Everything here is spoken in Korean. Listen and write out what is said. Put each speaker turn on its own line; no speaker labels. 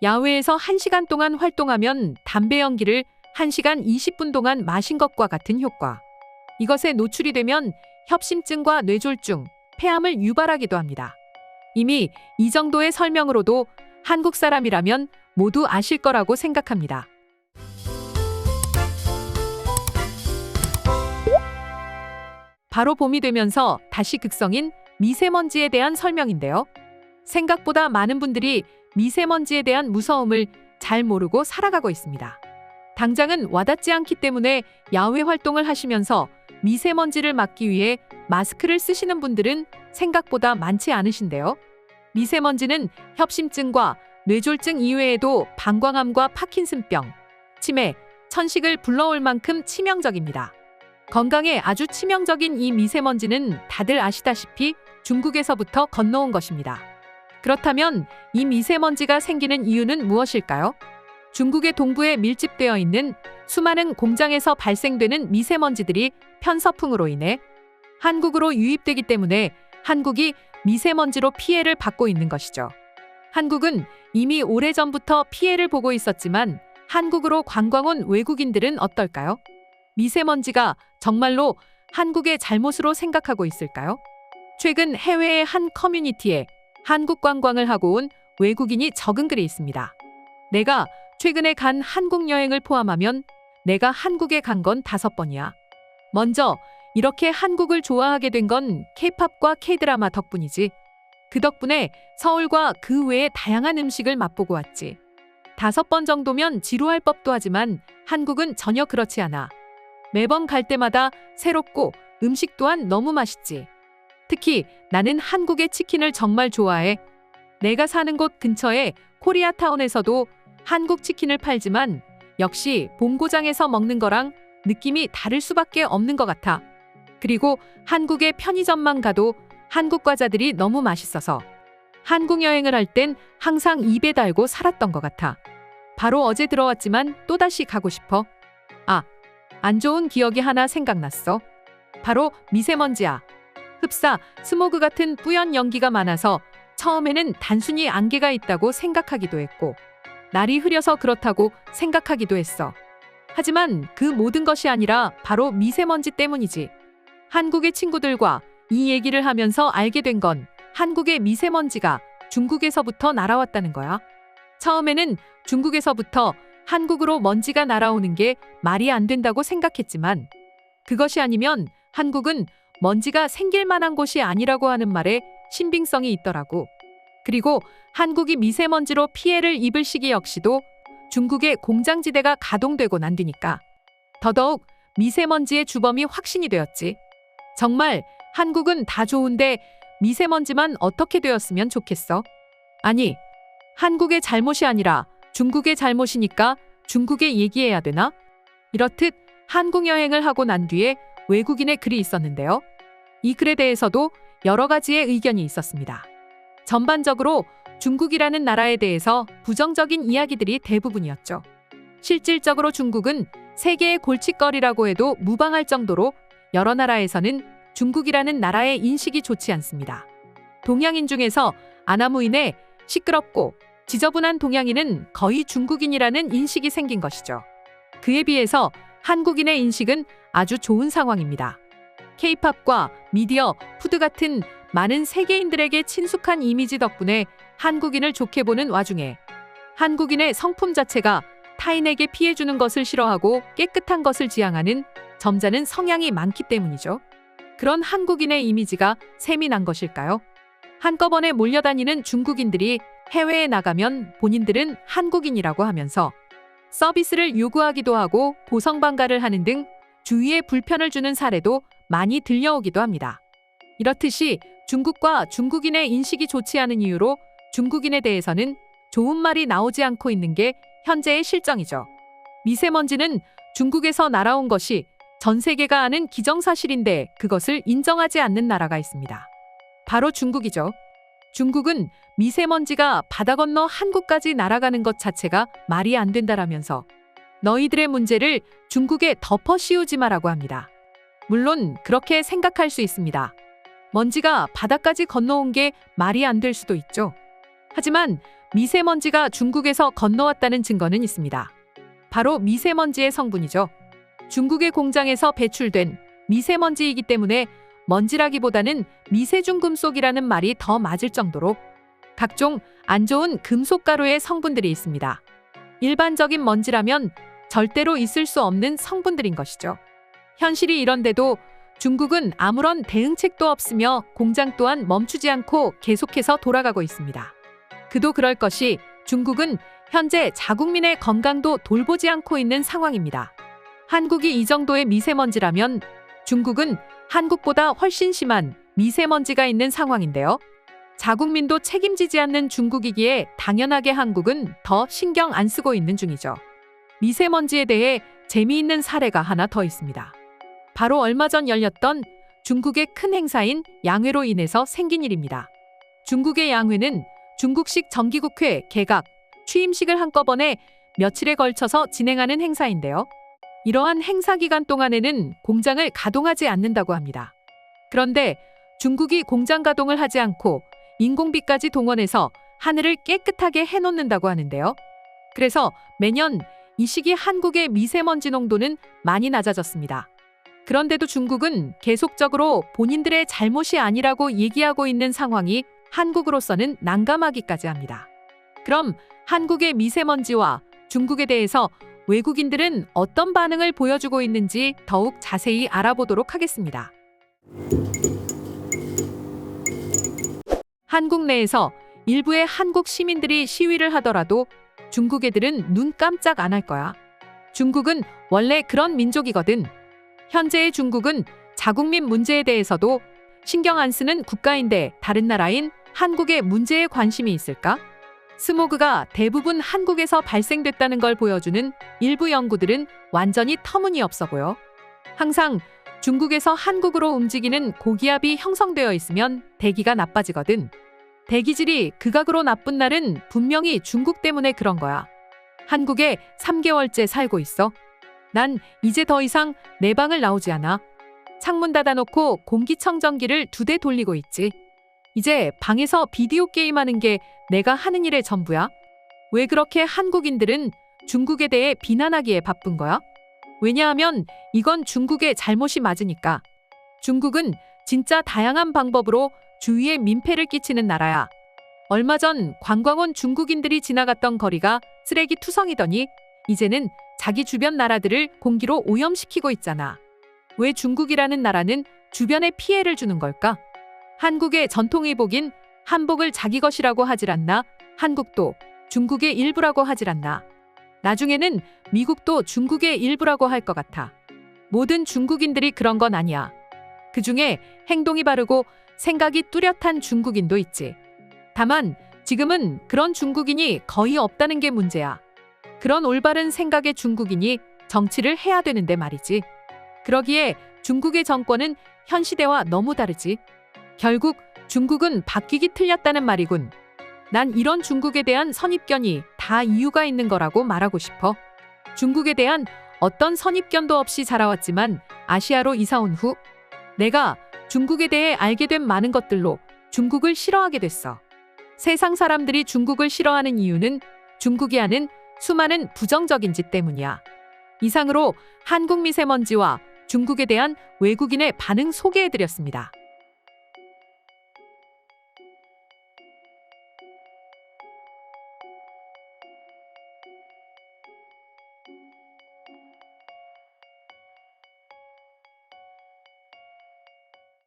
야외에서 1시간 동안 활동하면 담배 연기를 1시간 20분 동안 마신 것과 같은 효과. 이것에 노출이 되면 협심증과 뇌졸중, 폐암을 유발하기도 합니다. 이미 이 정도의 설명으로도 한국 사람이라면 모두 아실 거라고 생각합니다. 바로 봄이 되면서 다시 극성인 미세먼지에 대한 설명인데요. 생각보다 많은 분들이 미세먼지에 대한 무서움을 잘 모르고 살아가고 있습니다. 당장은 와닿지 않기 때문에 야외 활동을 하시면서 미세먼지를 막기 위해 마스크를 쓰시는 분들은 생각보다 많지 않으신데요. 미세먼지는 협심증과 뇌졸중 이외에도 방광암과 파킨슨병, 치매, 천식을 불러올 만큼 치명적입니다. 건강에 아주 치명적인 이 미세먼지는 다들 아시다시피 중국에서부터 건너온 것입니다. 그렇다면 이 미세먼지가 생기는 이유는 무엇일까요? 중국의 동부에 밀집되어 있는 수많은 공장에서 발생되는 미세먼지들이 편서풍으로 인해 한국으로 유입되기 때문에 한국이 미세먼지로 피해를 받고 있는 것이죠. 한국은 이미 오래전부터 피해를 보고 있었지만 한국으로 관광 온 외국인들은 어떨까요? 미세먼지가 정말로 한국의 잘못으로 생각하고 있을까요? 최근 해외의 한 커뮤니티에 한국 관광을 하고 온 외국인이 적은 글이 있습니다. 내가 최근에 간 한국 여행을 포함하면 내가 한국에 간 건 5번이야. 먼저 이렇게 한국을 좋아하게 된 건 K-팝과 K-드라마 덕분이지. 그 덕분에 서울과 그 외의 다양한 음식을 맛보고 왔지. 5번 정도면 지루할 법도 하지만 한국은 전혀 그렇지 않아. 매번 갈 때마다 새롭고 음식 또한 너무 맛있지. 특히 나는 한국의 치킨을 정말 좋아해. 내가 사는 곳 근처에 코리아타운에서도 한국 치킨을 팔지만 역시 본고장에서 먹는 거랑 느낌이 다를 수밖에 없는 것 같아. 그리고 한국의 편의점만 가도 한국 과자들이 너무 맛있어서 한국 여행을 할 땐 항상 입에 달고 살았던 것 같아. 바로 어제 들어왔지만 또다시 가고 싶어. 안 좋은 기억이 하나 생각났어. 바로 미세먼지야. 흡사, 스모그 같은 뿌연 연기가 많아서 처음에는 단순히 안개가 있다고 생각하기도 했고 날이 흐려서 그렇다고 생각하기도 했어. 하지만 그 모든 것이 아니라 바로 미세먼지 때문이지. 한국의 친구들과 이 얘기를 하면서 알게 된 건 한국의 미세먼지가 중국에서부터 날아왔다는 거야. 처음에는 중국에서부터 한국으로 먼지가 날아오는 게 말이 안 된다고 생각했지만 그것이 아니면 한국은 먼지가 생길 만한 곳이 아니라고 하는 말에 신빙성이 있더라고. 그리고 한국이 미세먼지로 피해를 입을 시기 역시도 중국의 공장지대가 가동되고 난 뒤니까 더더욱 미세먼지의 주범이 확신이 되었지. 정말 한국은 다 좋은데 미세먼지만 어떻게 되었으면 좋겠어? 아니, 한국의 잘못이 아니라 중국의 잘못이니까 중국에 얘기해야 되나? 이렇듯 한국 여행을 하고 난 뒤에 외국인의 글이 있었는데요. 이 글에 대해서도 여러 가지의 의견이 있었습니다. 전반적으로 중국이라는 나라에 대해서 부정적인 이야기들이 대부분이었죠. 실질적으로 중국은 세계의 골칫거리라고 해도 무방할 정도로 여러 나라에서는 중국이라는 나라의 인식이 좋지 않습니다. 동양인 중에서 아나무인의 시끄럽고 지저분한 동양인은 거의 중국인이라는 인식이 생긴 것이죠. 그에 비해서 한국인의 인식은 아주 좋은 상황입니다. K-팝과 미디어, 푸드 같은 많은 세계인들에게 친숙한 이미지 덕분에 한국인을 좋게 보는 와중에 한국인의 성품 자체가 타인에게 피해 주는 것을 싫어하고 깨끗한 것을 지향하는 점잖은 성향이 많기 때문이죠. 그런 한국인의 이미지가 셈이 난 것일까요? 한꺼번에 몰려다니는 중국인들이 해외에 나가면 본인들은 한국인이라고 하면서 서비스를 요구하기도 하고 고성방가를 하는 등 주위에 불편을 주는 사례도 많이 들려오기도 합니다. 이렇듯이 중국과 중국인의 인식이 좋지 않은 이유로 중국인에 대해서는 좋은 말이 나오지 않고 있는 게 현재의 실정이죠. 미세먼지는 중국에서 날아온 것이 전 세계가 아는 기정사실인데 그것을 인정하지 않는 나라가 있습니다. 바로 중국이죠. 중국은 미세먼지가 바다 건너 한국까지 날아가는 것 자체가 말이 안 된다라면서 너희들의 문제를 중국에 덮어 씌우지 마라고 합니다. 물론 그렇게 생각할 수 있습니다. 먼지가 바다까지 건너온 게 말이 안 될 수도 있죠. 하지만 미세먼지가 중국에서 건너왔다는 증거는 있습니다. 바로 미세먼지의 성분이죠. 중국의 공장에서 배출된 미세먼지이기 때문에 먼지라기보다는 미세중금속이라는 말이 더 맞을 정도로 각종 안 좋은 금속가루의 성분들이 있습니다. 일반적인 먼지라면 절대로 있을 수 없는 성분들인 것이죠. 현실이 이런데도 중국은 아무런 대응책도 없으며 공장 또한 멈추지 않고 계속해서 돌아가고 있습니다. 그도 그럴 것이 중국은 현재 자국민의 건강도 돌보지 않고 있는 상황입니다. 한국이 이 정도의 미세먼지라면 중국은 한국보다 훨씬 심한 미세먼지가 있는 상황인데요. 자국민도 책임지지 않는 중국이기에 당연하게 한국은 더 신경 안 쓰고 있는 중이죠. 미세먼지에 대해 재미있는 사례가 하나 더 있습니다. 바로 얼마 전 열렸던 중국의 큰 행사인 양회로 인해서 생긴 일입니다. 중국의 양회는 중국식 정기국회 개각, 취임식을 한꺼번에 며칠에 걸쳐서 진행하는 행사인데요. 이러한 행사 기간 동안에는 공장을 가동하지 않는다고 합니다. 그런데 중국이 공장 가동을 하지 않고 인공비까지 동원해서 하늘을 깨끗하게 해놓는다고 하는데요. 그래서 매년 이 시기 한국의 미세먼지 농도는 많이 낮아졌습니다. 그런데도 중국은 계속적으로 본인들의 잘못이 아니라고 얘기하고 있는 상황이 한국으로서는 난감하기까지 합니다. 그럼 한국의 미세먼지와 중국에 대해서 외국인들은 어떤 반응을 보여주고 있는지 더욱 자세히 알아보도록 하겠습니다. 한국 내에서 일부의 한국 시민들이 시위를 하더라도 중국 애들은 눈 깜짝 안 할 거야. 중국은 원래 그런 민족이거든. 현재의 중국은 자국민 문제에 대해서도 신경 안 쓰는 국가인데 다른 나라인 한국의 문제에 관심이 있을까? 스모그가 대부분 한국에서 발생됐다는 걸 보여주는 일부 연구들은 완전히 터무니없어 보여. 항상 중국에서 한국으로 움직이는 고기압이 형성되어 있으면 대기가 나빠지거든. 대기질이 극악으로 나쁜 날은 분명히 중국 때문에 그런 거야. 한국에 3개월째 살고 있어. 난 이제 더 이상 내 방을 나오지 않아. 창문 닫아놓고 공기청정기를 2대 돌리고 있지. 이제 방에서 비디오 게임하는 게 내가 하는 일의 전부야. 왜 그렇게 한국인들은 중국에 대해 비난하기에 바쁜 거야? 왜냐하면 이건 중국의 잘못이 맞으니까. 중국은 진짜 다양한 방법으로 주위에 민폐를 끼치는 나라야. 얼마 전 관광 온 중국인들이 지나갔던 거리가 쓰레기 투성이더니 이제는 자기 주변 나라들을 공기로 오염시키고 있잖아. 왜 중국이라는 나라는 주변에 피해를 주는 걸까? 한국의 전통의복인 한복을 자기 것이라고 하질 않나? 한국도 중국의 일부라고 하질 않나? 나중에는 미국도 중국의 일부라고 할 것 같아. 모든 중국인들이 그런 건 아니야. 그중에 행동이 바르고 생각이 뚜렷한 중국인도 있지. 다만 지금은 그런 중국인이 거의 없다는 게 문제야. 그런 올바른 생각의 중국인이 정치를 해야 되는데 말이지. 그러기에 중국의 정권은 현 시대와 너무 다르지. 결국 중국은 바뀌기 틀렸다는 말이군. 난 이런 중국에 대한 선입견이 다 이유가 있는 거라고 말하고 싶어. 중국에 대한 어떤 선입견도 없이 자라왔지만 아시아로 이사 온 후 내가 중국에 대해 알게 된 많은 것들로 중국을 싫어하게 됐어. 세상 사람들이 중국을 싫어하는 이유는 중국이 하는 수많은 부정적인 짓 때문이야. 이상으로 한국 미세먼지와 중국에 대한 외국인의 반응 소개해드렸습니다.